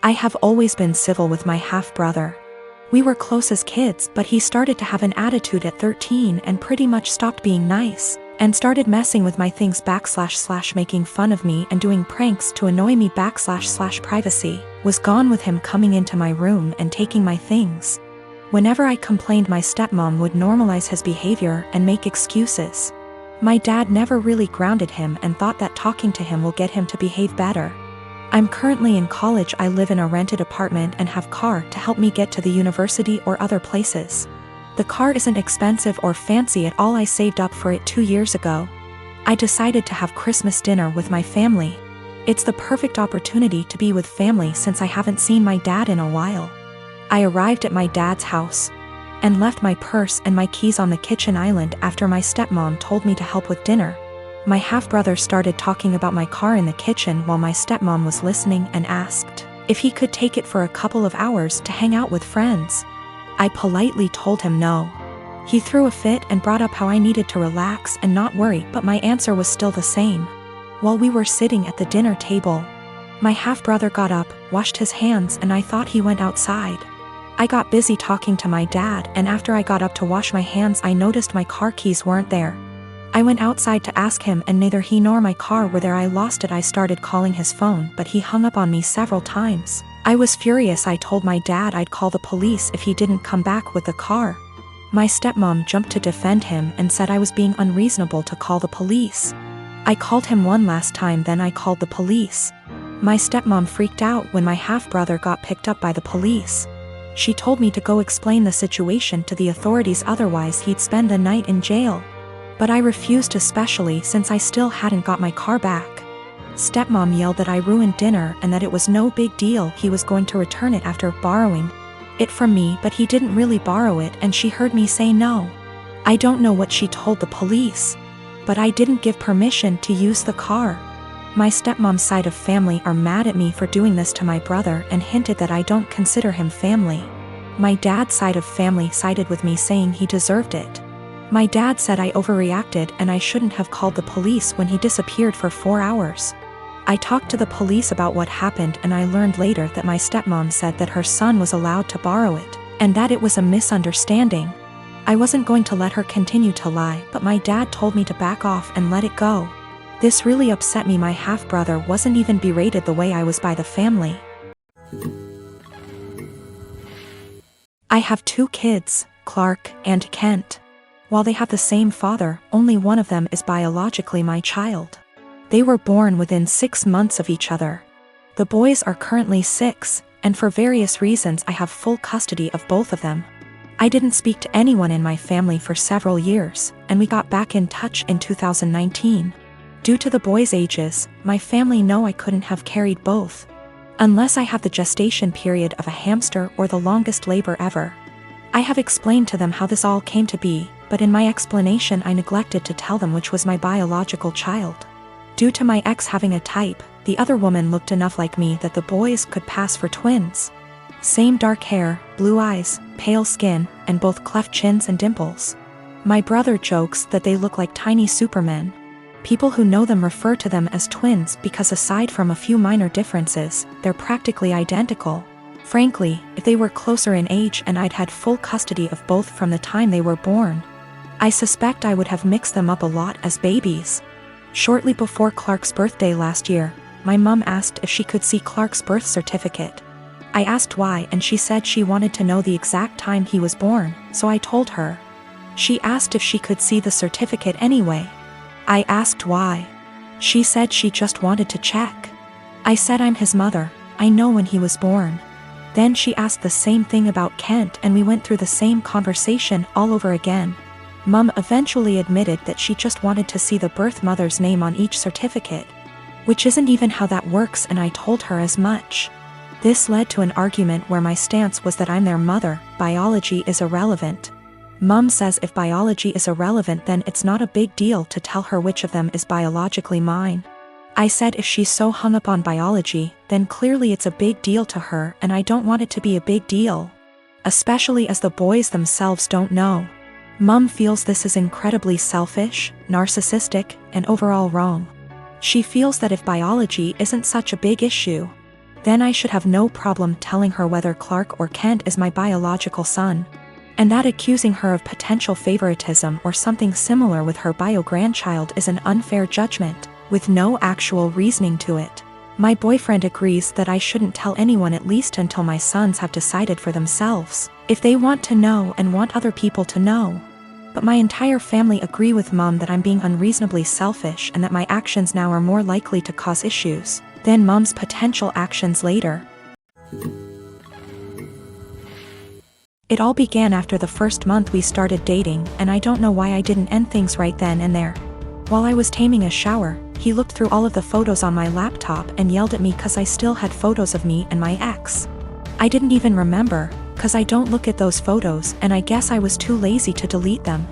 I have always been civil with my half-brother. We were close as kids, but he started to have an attitude at 13 and pretty much stopped being nice, and started messing with my things / making fun of me and doing pranks to annoy me / privacy, was gone with him coming into my room and taking my things. Whenever I complained, my stepmom would normalize his behavior and make excuses. My dad never really grounded him and thought that talking to him will get him to behave better. I'm currently in college. I live in a rented apartment and have car to help me get to the university or other places. The car isn't expensive or fancy at all. I saved up for it 2 years ago. I decided to have Christmas dinner with my family. It's the perfect opportunity to be with family since I haven't seen my dad in a while. I arrived at my dad's house and left my purse and my keys on the kitchen island after my stepmom told me to help with dinner. My half-brother started talking about my car in the kitchen while my stepmom was listening and asked if he could take it for a couple of hours to hang out with friends. I politely told him no. He threw a fit and brought up how I needed to relax and not worry, but my answer was still the same. While we were sitting at the dinner table, my half-brother got up, washed his hands, and I thought he went outside. I got busy talking to my dad, and after I got up to wash my hands, I noticed my car keys weren't there. I went outside to ask him, and neither he nor my car were there. I lost it. I started calling his phone, but he hung up on me several times. I was furious. I told my dad I'd call the police if he didn't come back with the car. My stepmom jumped to defend him and said I was being unreasonable to call the police. I called him one last time, then I called the police. My stepmom freaked out when my half-brother got picked up by the police. She told me to go explain the situation to the authorities, otherwise he'd spend the night in jail. But I refused, especially since I still hadn't got my car back. Stepmom yelled that I ruined dinner and that it was no big deal. He was going to return it after borrowing it from me, but he didn't really borrow it, and she heard me say no. I don't know what she told the police, but I didn't give permission to use the car. My stepmom's side of family are mad at me for doing this to my brother and hinted that I don't consider him family. My dad's side of family sided with me, saying he deserved it. My dad said I overreacted and I shouldn't have called the police when he disappeared for 4 hours. I talked to the police about what happened, and I learned later that my stepmom said that her son was allowed to borrow it, and that it was a misunderstanding. I wasn't going to let her continue to lie, but my dad told me to back off and let it go. This really upset me. My half-brother wasn't even berated the way I was by the family. I have 2 kids, Clark and Kent. While they have the same father, only one of them is biologically my child. They were born within 6 months of each other. The boys are currently 6, and for various reasons I have full custody of both of them. I didn't speak to anyone in my family for several years, and we got back in touch in 2019. Due to the boys' ages, my family know I couldn't have carried both, unless I have the gestation period of a hamster or the longest labor ever. I have explained to them how this all came to be, but in my explanation I neglected to tell them which was my biological child. Due to my ex having a type, the other woman looked enough like me that the boys could pass for twins. Same dark hair, blue eyes, pale skin, and both cleft chins and dimples. My brother jokes that they look like tiny supermen. People who know them refer to them as twins because aside from a few minor differences, they're practically identical. Frankly, if they were closer in age and I'd had full custody of both from the time they were born, I suspect I would have mixed them up a lot as babies. Shortly before Clark's birthday last year, my mom asked if she could see Clark's birth certificate. I asked why, and she said she wanted to know the exact time he was born, so I told her. She asked if she could see the certificate anyway. I asked why. She said she just wanted to check. I said I'm his mother, I know when he was born. Then she asked the same thing about Kent, and we went through the same conversation all over again. Mum eventually admitted that she just wanted to see the birth mother's name on each certificate, which isn't even how that works, and I told her as much. This led to an argument where my stance was that I'm their mother, biology is irrelevant. Mum says if biology is irrelevant then it's not a big deal to tell her which of them is biologically mine. I said if she's so hung up on biology, then clearly it's a big deal to her, and I don't want it to be a big deal. Especially as the boys themselves don't know. Mum feels this is incredibly selfish, narcissistic, and overall wrong. She feels that if biology isn't such a big issue, then I should have no problem telling her whether Clark or Kent is my biological son. And that accusing her of potential favoritism or something similar with her bio-grandchild is an unfair judgment, with no actual reasoning to it. My boyfriend agrees that I shouldn't tell anyone, at least until my sons have decided for themselves if they want to know and want other people to know. But my entire family agree with Mom that I'm being unreasonably selfish and that my actions now are more likely to cause issues than Mom's potential actions later. It all began after the first month we started dating, and I don't know why I didn't end things right then and there. While I was taking a shower, he looked through all of the photos on my laptop and yelled at me cause I still had photos of me and my ex. I didn't even remember, cause I don't look at those photos and I guess I was too lazy to delete them.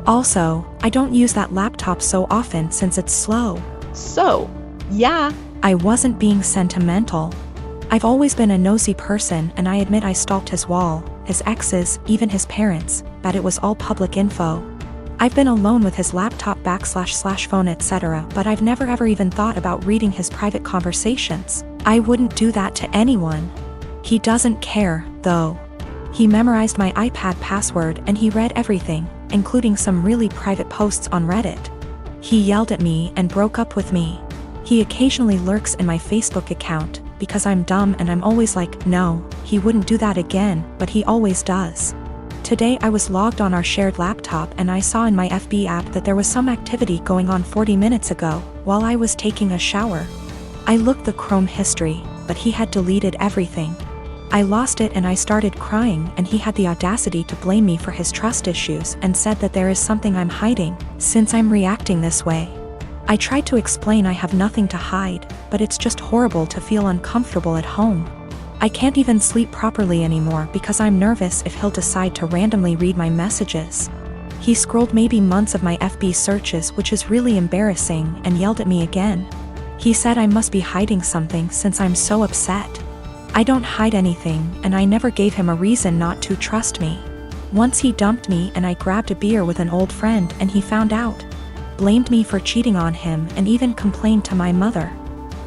Also, I don't use that laptop so often since it's slow. So, yeah. I wasn't being sentimental. I've always been a nosy person, and I admit I stalked his wall, his exes, even his parents, but it was all public info. I've been alone with his laptop / phone etc., but I've never ever even thought about reading his private conversations. I wouldn't do that to anyone. He doesn't care, though. He memorized my iPad password and he read everything, including some really private posts on Reddit. He yelled at me and broke up with me. He occasionally lurks in my Facebook account, because I'm dumb and I'm always like, no, he wouldn't do that again, but he always does. Today I was logged on our shared laptop and I saw in my FB app that there was some activity going on 40 minutes ago, while I was taking a shower. I looked the Chrome history, but he had deleted everything. I lost it and I started crying, and he had the audacity to blame me for his trust issues and said that there is something I'm hiding, since I'm reacting this way. I tried to explain I have nothing to hide, but it's just horrible to feel uncomfortable at home. I can't even sleep properly anymore because I'm nervous if he'll decide to randomly read my messages. He scrolled maybe months of my FB searches, which is really embarrassing, and yelled at me again. He said I must be hiding something since I'm so upset. I don't hide anything, and I never gave him a reason not to trust me. Once he dumped me and I grabbed a beer with an old friend and he found out. Blamed me for cheating on him and even complained to my mother.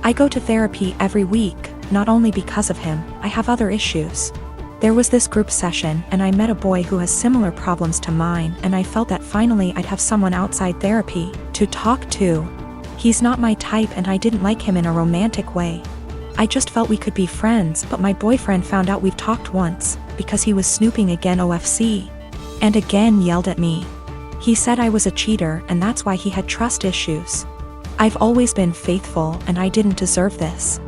I go to therapy every week, not only because of him, I have other issues. There was this group session and I met a boy who has similar problems to mine, and I felt that finally I'd have someone outside therapy to talk to. He's not my type and I didn't like him in a romantic way. I just felt we could be friends, but my boyfriend found out we've talked once, because he was snooping again OFC. And again yelled at me. He said I was a cheater and that's why he had trust issues. I've always been faithful and I didn't deserve this.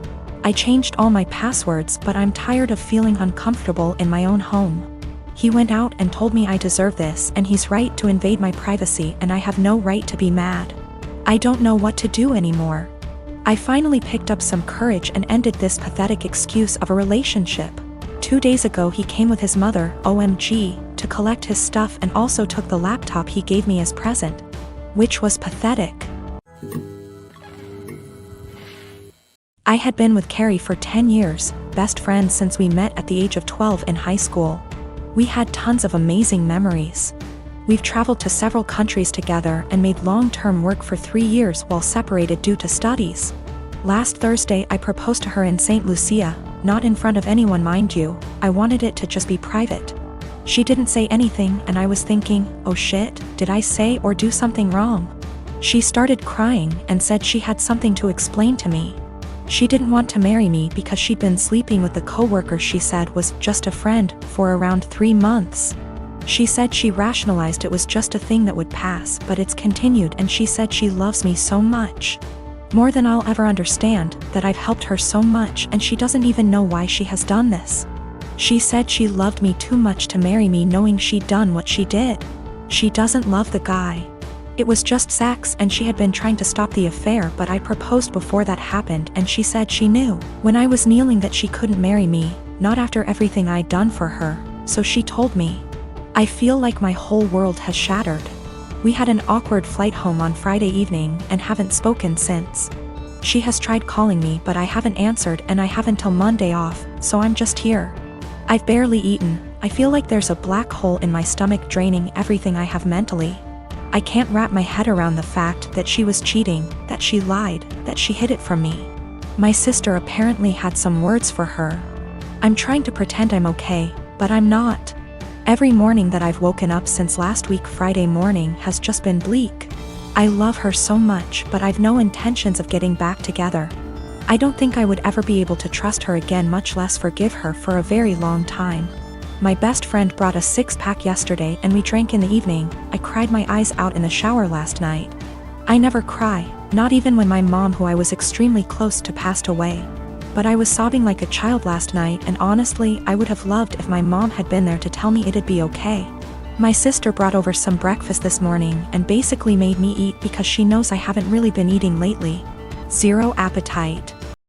I changed all my passwords, but I'm tired of feeling uncomfortable in my own home. He went out and told me I deserve this, and he's right to invade my privacy, and I have no right to be mad. I don't know what to do anymore. I finally picked up some courage and ended this pathetic excuse of a relationship. 2 days ago he came with his mother, OMG, to collect his stuff and also took the laptop he gave me as present. Which was pathetic. I had been with Carrie for 10 years, best friends since we met at the age of 12 in high school. We had tons of amazing memories. We've traveled to several countries together and made long-term work for 3 years while separated due to studies. Last Thursday I proposed to her in St. Lucia, not in front of anyone mind you, I wanted it to just be private. She didn't say anything and I was thinking, oh shit, did I say or do something wrong? She started crying and said she had something to explain to me. She didn't want to marry me because she'd been sleeping with the coworker she said was just a friend for around 3 months. She said she rationalized it was just a thing that would pass, but it's continued, and she said she loves me so much. More than I'll ever understand, that I've helped her so much and she doesn't even know why she has done this. She said she loved me too much to marry me knowing she'd done what she did. She doesn't love the guy. It was just sex and she had been trying to stop the affair, but I proposed before that happened and she said she knew when I was kneeling that she couldn't marry me, not after everything I'd done for her, so she told me. I feel like my whole world has shattered. We had an awkward flight home on Friday evening and haven't spoken since. She has tried calling me but I haven't answered and I have until Monday off, so I'm just here. I've barely eaten. I feel like there's a black hole in my stomach draining everything I have mentally. I can't wrap my head around the fact that she was cheating, that she lied, that she hid it from me. My sister apparently had some words for her. I'm trying to pretend I'm okay, but I'm not. Every morning that I've woken up since last week Friday morning has just been bleak. I love her so much, but I've no intentions of getting back together. I don't think I would ever be able to trust her again, much less forgive her, for a very long time. My best friend brought a six-pack yesterday and we drank in the evening. I cried my eyes out in the shower last night. I never cry, not even when my mom, who I was extremely close to, passed away. But I was sobbing like a child last night, and honestly, I would have loved if my mom had been there to tell me it'd be okay. My sister brought over some breakfast this morning and basically made me eat because she knows I haven't really been eating lately. Zero appetite.